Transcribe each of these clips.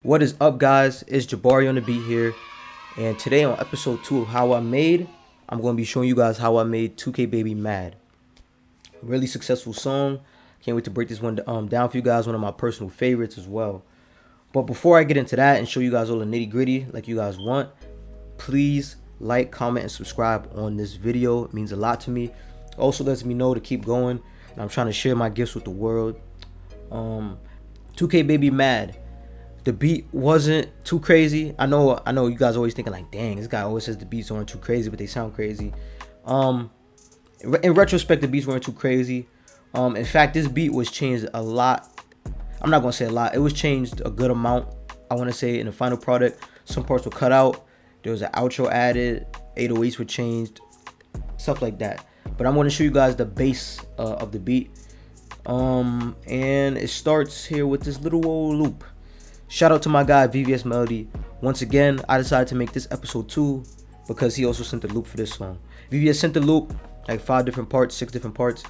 What is up, guys? It's Jabari on the beat here, and today on episode 2 of How I Made, I'm going to be showing you guys how I made 2KBABY Mad. Really successful song. Can't wait to break this one down for you guys. One of my personal favorites as well. But before I get into that and show you guys all the nitty gritty like you guys want, please like, comment, and subscribe on this video. It means a lot to me. Also lets me know to keep going, and I'm trying to share my gifts with the world. 2KBABY Mad. The beat wasn't too crazy. I know you guys always thinking like, dang, this guy always says the beats aren't too crazy, but they sound crazy. In retrospect, the beats weren't too crazy. In fact, this beat was changed a lot. I'm not gonna say a lot. It was changed a good amount. I want to say in the final product, some parts were cut out. There was an outro added. 808s were changed, stuff like that. But I'm gonna show you guys the base of the beat. And it starts here with this little old loop. Shout out to my guy VVS Melody. Once again, I decided to make this episode 2 because he also sent the loop for this song. VVS sent the loop, like 5 different parts, 6 different parts.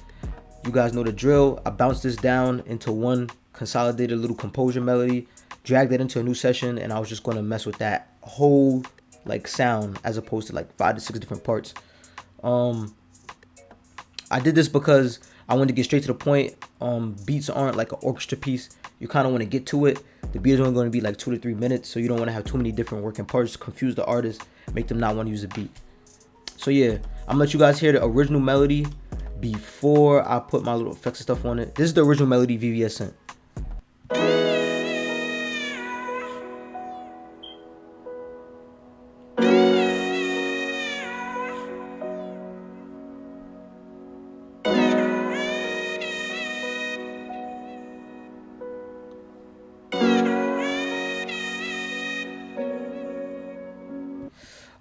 You guys know the drill. I bounced this down into one consolidated little composure melody, dragged that into a new session, and I was just gonna mess with that whole like sound as opposed to like 5 to 6 different parts. I did this because I wanted to get straight to the point. Beats aren't like an orchestra piece. You kind of want to get to it. The beat is only going to be like 2 to 3 minutes, so you don't want to have too many different working parts, confuse the artist, make them not want to use the beat. So yeah, I'm gonna let you guys hear the original melody before I put my little effects and stuff on it. This is the original melody VVS sent.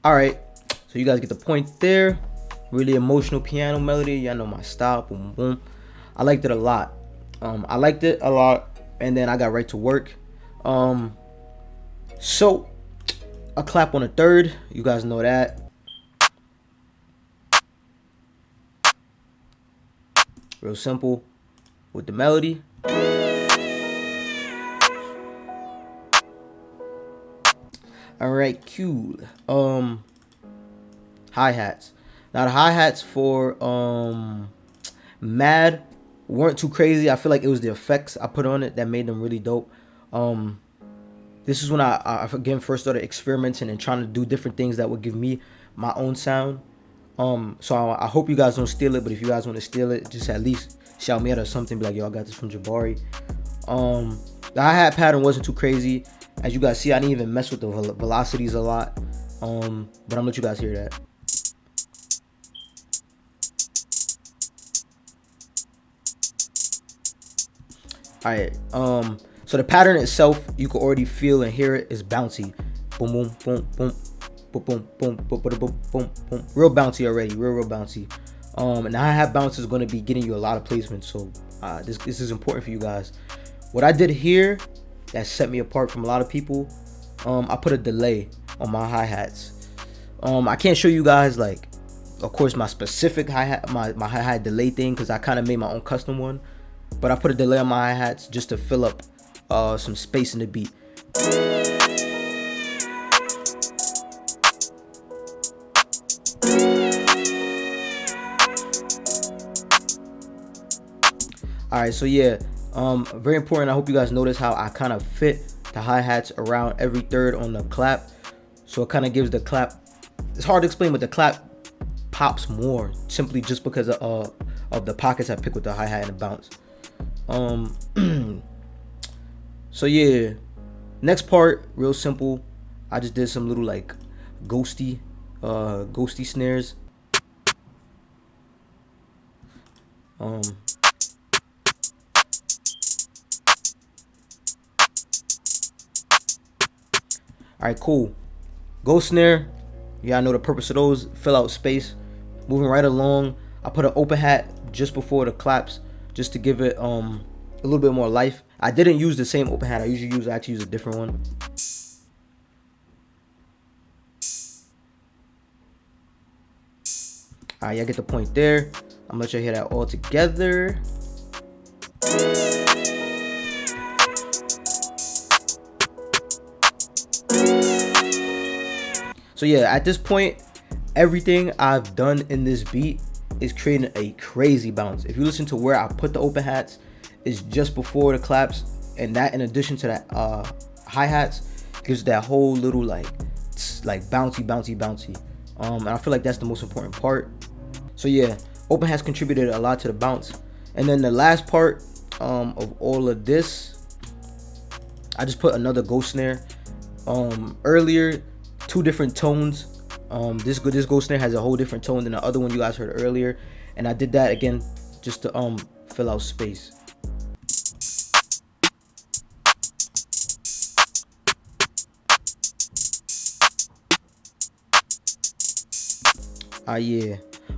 Alright, so you guys get the point there. Really emotional piano melody. Y'all know my style. Boom, boom. I liked it a lot. And then I got right to work. So a clap on the third. You guys know that. Real simple with the melody. Alright, cool. Hi-hats. Now the hi-hats for Mad weren't too crazy. I feel like it was the effects I put on it that made them really dope. This is when I again first started experimenting and trying to do different things that would give me my own sound. So I hope you guys don't steal it, but if you guys want to steal it, just at least shout me out or something. Be like, yo, I got this from Jabari. The hi-hat pattern wasn't too crazy. As you guys see, I didn't even mess with the velocities a lot. But I'm gonna let you guys hear that. Alright, so the pattern itself, you can already feel and hear it is bouncy. Boom, boom, boom, boom, boom, boom, boom, boom, boom, boom, boom, boom. Real bouncy already, real bouncy. And the hi-hat bounce is going to be getting you a lot of placement, so this is important for you guys. What I did here that set me apart from a lot of people, I put a delay on my hi-hats. I can't show you guys like, of course, my specific hi-hat, my hi-hat delay thing, because I kind of made my own custom one. But I put a delay on my hi-hats just to fill up some space in the beat. Alright, so yeah, very important. I hope you guys notice how I kind of fit the hi-hats around every third on the clap. So it kind of gives the clap, it's hard to explain, but the clap pops more simply just because of the pockets I pick with the hi-hat and the bounce. So yeah, next part, real simple. I just did some little like ghosty snares. Alright, cool. Ghost snare. Yeah, I know the purpose of those. Fill out space. Moving right along. I put an open hat just before the claps, just to give it a little bit more life. I didn't use the same open hat I usually use. I actually use a different one. Alright, y'all get the point there. I'm gonna let you hear that all together. So yeah, at this point, everything I've done in this beat is creating a crazy bounce. If you listen to where I put the open hats, is just before the claps, and that in addition to that hi-hats gives that whole little like bouncy. And I feel like that's the most important part. So yeah, open hats contributed a lot to the bounce. And then the last part of all of this, I just put another ghost snare. Earlier, 2 different tones. This ghost snare has a whole different tone than the other one you guys heard earlier, and I did that again just to fill out space. Yeah.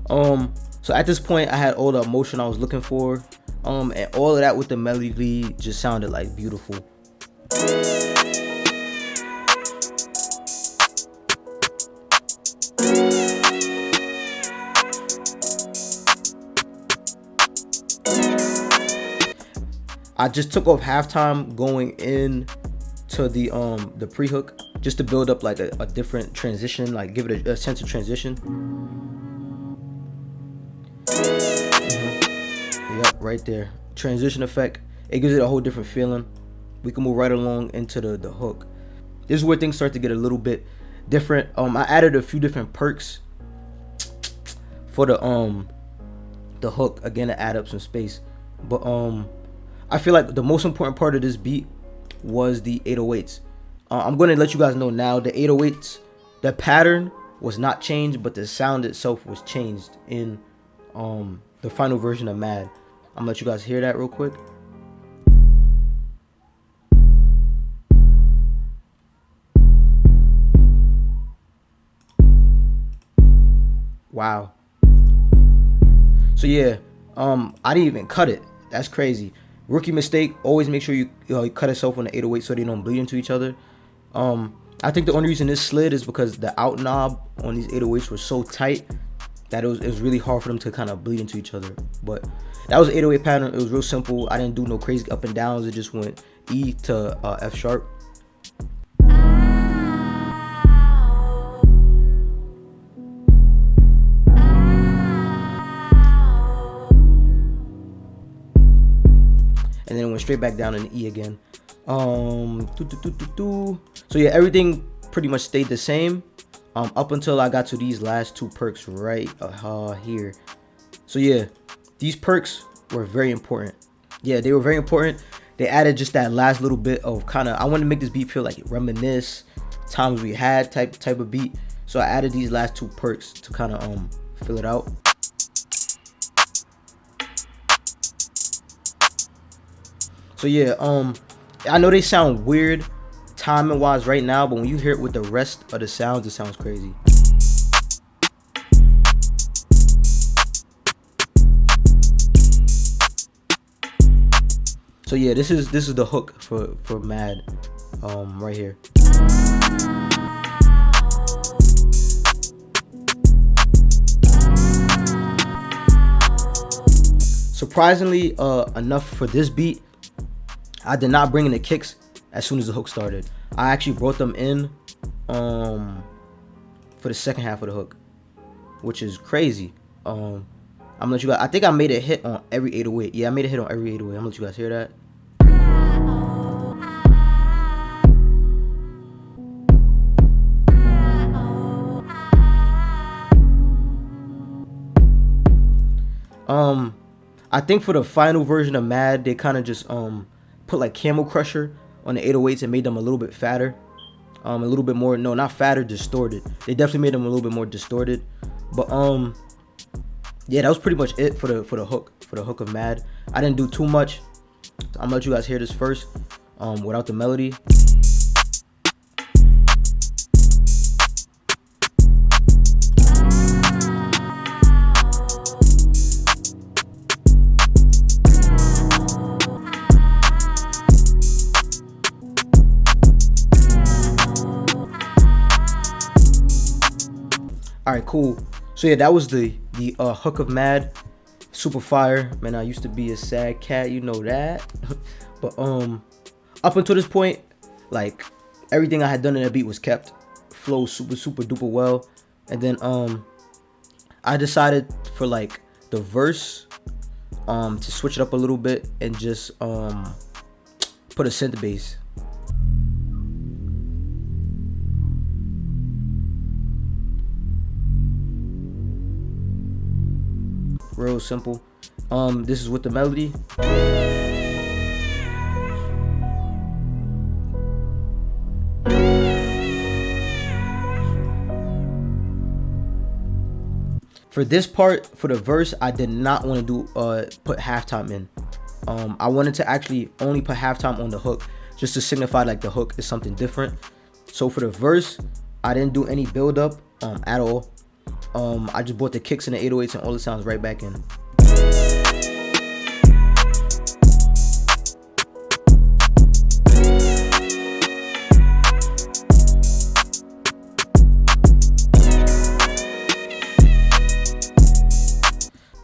So at this point, I had all the emotion I was looking for, and all of that with the melody lead just sounded like beautiful. I just took off halftime going in to the pre-hook just to build up like a different transition, like give it a sense of transition. Yep, right there. Transition effect. It gives it a whole different feeling. We can move right along into the hook. This is where things start to get a little bit different. I added a few different perks for the hook again to add up some space. But I feel like the most important part of this beat was the 808s. I'm going to let you guys know now, the 808s, the pattern was not changed, but the sound itself was changed in the final version of Mad. I'm going to let you guys hear that real quick. Wow. So yeah, I didn't even cut it. That's crazy. Rookie mistake. Always make sure you cut yourself on the 808 so they don't bleed into each other. I think the only reason this slid is because the out knob on these 808s were so tight that it was really hard for them to kind of bleed into each other. But that was 808 pattern. It was real simple. I didn't do no crazy up and downs. It just went E to F sharp. And then it went straight back down in the E again. So yeah, everything pretty much stayed the same up until I got to these last 2 perks right here. So yeah, these perks were very important. Yeah, they were very important. They added just that last little bit of kind of, I wanted to make this beat feel like it reminisce times we had type of beat. So I added these last 2 perks to kind of fill it out. So yeah, I know they sound weird timing wise right now, but when you hear it with the rest of the sounds, it sounds crazy. So yeah, this is the hook for Mad right here. Surprisingly enough for this beat, I did not bring in the kicks as soon as the hook started. I actually brought them in for the second half of the hook, which is crazy. I'm gonna let you guys, I think I made a hit on every 808. Yeah, I made a hit on every 808. I'm gonna let you guys hear that. I think for the final version of Mad, they kind of just put like Camel Crusher on the 808s and made them a little bit fatter, a little bit more, no, not fatter, distorted. They definitely made them a little bit more distorted. But yeah, that was pretty much it for the hook of Mad. I didn't do too much. I'm gonna let you guys hear this first without the melody. All right, cool. So yeah, that was the hook of Mad. Super fire, man. I used to be a sad cat, you know that. But up until this point, like everything I had done in the beat was kept flows super duper well. And then I decided for like the verse to switch it up a little bit and just put a synth bass. Real simple. This is with the melody. For this part, for the verse, I did not want to do put halftime in. I wanted to actually only put halftime on the hook, just to signify like the hook is something different. So for the verse, I didn't do any build up at all. I just brought the kicks and the 808s and all the sounds right back in.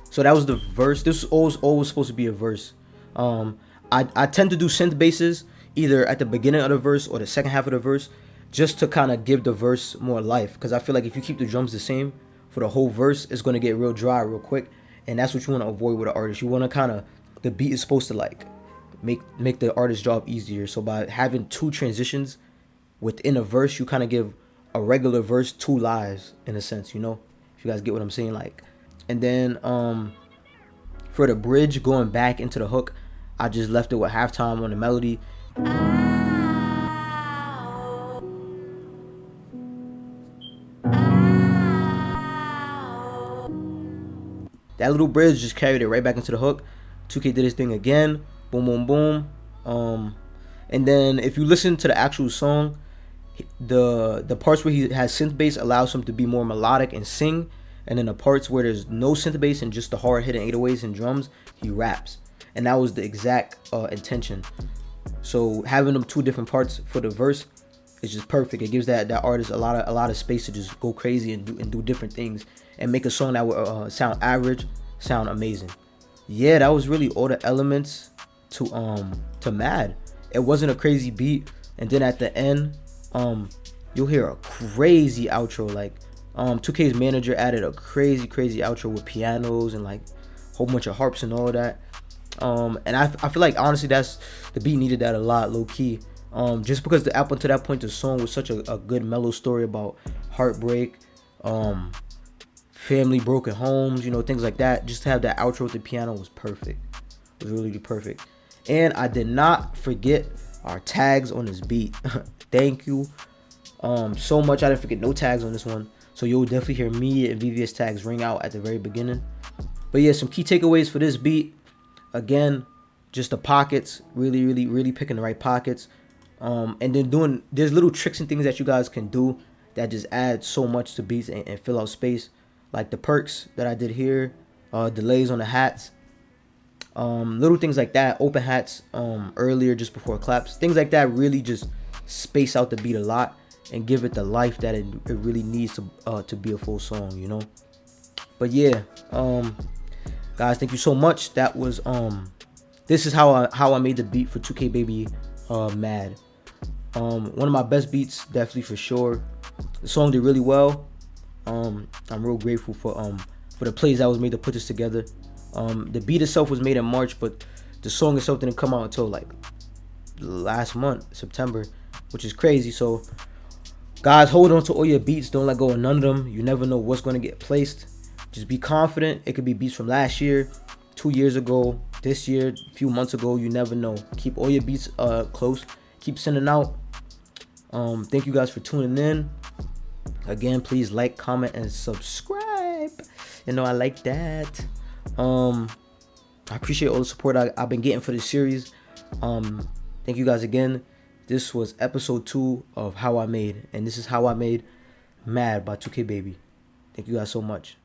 So that was the verse. This was always supposed to be a verse. I tend to do synth basses either at the beginning of the verse or the second half of the verse, just to kind of give the verse more life. Because I feel like if you keep the drums the same for the whole verse, it's going to get real dry real quick. And that's what you want to avoid with an artist. You want to kind of, the beat is supposed to like make the artist's job easier. So by having two transitions within a verse, you kind of give a regular verse two lives in a sense, you know? If you guys get what I'm saying, like. And then for the bridge going back into the hook, I just left it with halftime on the melody. That little bridge just carried it right back into the hook. 2K did his thing again. Boom, boom, boom. And then if you listen to the actual song, the parts where he has synth bass allows him to be more melodic and sing. And then the parts where there's no synth bass and just the hard hitting 808s and drums, he raps. And that was the exact intention. So having them two different parts for the verse is just perfect. It gives that artist a lot of space to just go crazy and do different things and make a song that would sound average, sound amazing. Yeah, that was really all the elements to Mad. It wasn't a crazy beat, and then at the end, you'll hear a crazy outro. Like 2K's manager added a crazy outro with pianos and like a whole bunch of harps and all that. And I feel like honestly the beat needed that a lot, low key. Just because up until that point the song was such a good mellow story about heartbreak, family, broken homes, you know, things like that. Just to have that outro with the piano was perfect. It was really perfect. And I did not forget our tags on this beat. Thank you so much. I didn't forget no tags on this one. So you'll definitely hear me and VVS tags ring out at the very beginning. But yeah, some key takeaways for this beat. Again, just the pockets, really picking the right pockets. And then there's little tricks and things that you guys can do that just add so much to beats and fill out space. Like the perks that I did here, delays on the hats, little things like that, open hats earlier just before claps. Things like that really just space out the beat a lot and give it the life that it really needs to be a full song, you know. But yeah, guys, thank you so much. That was this is how I made the beat for 2KBABY Mad. One of my best beats, definitely for sure. The song did really well. I'm real grateful for the plays that was made to put this together. The beat itself was made in March, but the song itself didn't come out until like last month, September, which is crazy. So guys, hold on to all your beats. Don't let go of none of them. You never know what's going to get placed. Just be confident. It could be beats from last year, 2 years ago, this year, a few months ago. You never know. Keep all your beats close. Keep sending out. Thank you guys for tuning in. Again, please like, comment, and subscribe. You know I like that. I appreciate all the support I've been getting for this series. Thank you guys again. This was episode 2 of How I Made, and this is How I Made Mad by 2KBABY. Thank you guys so much.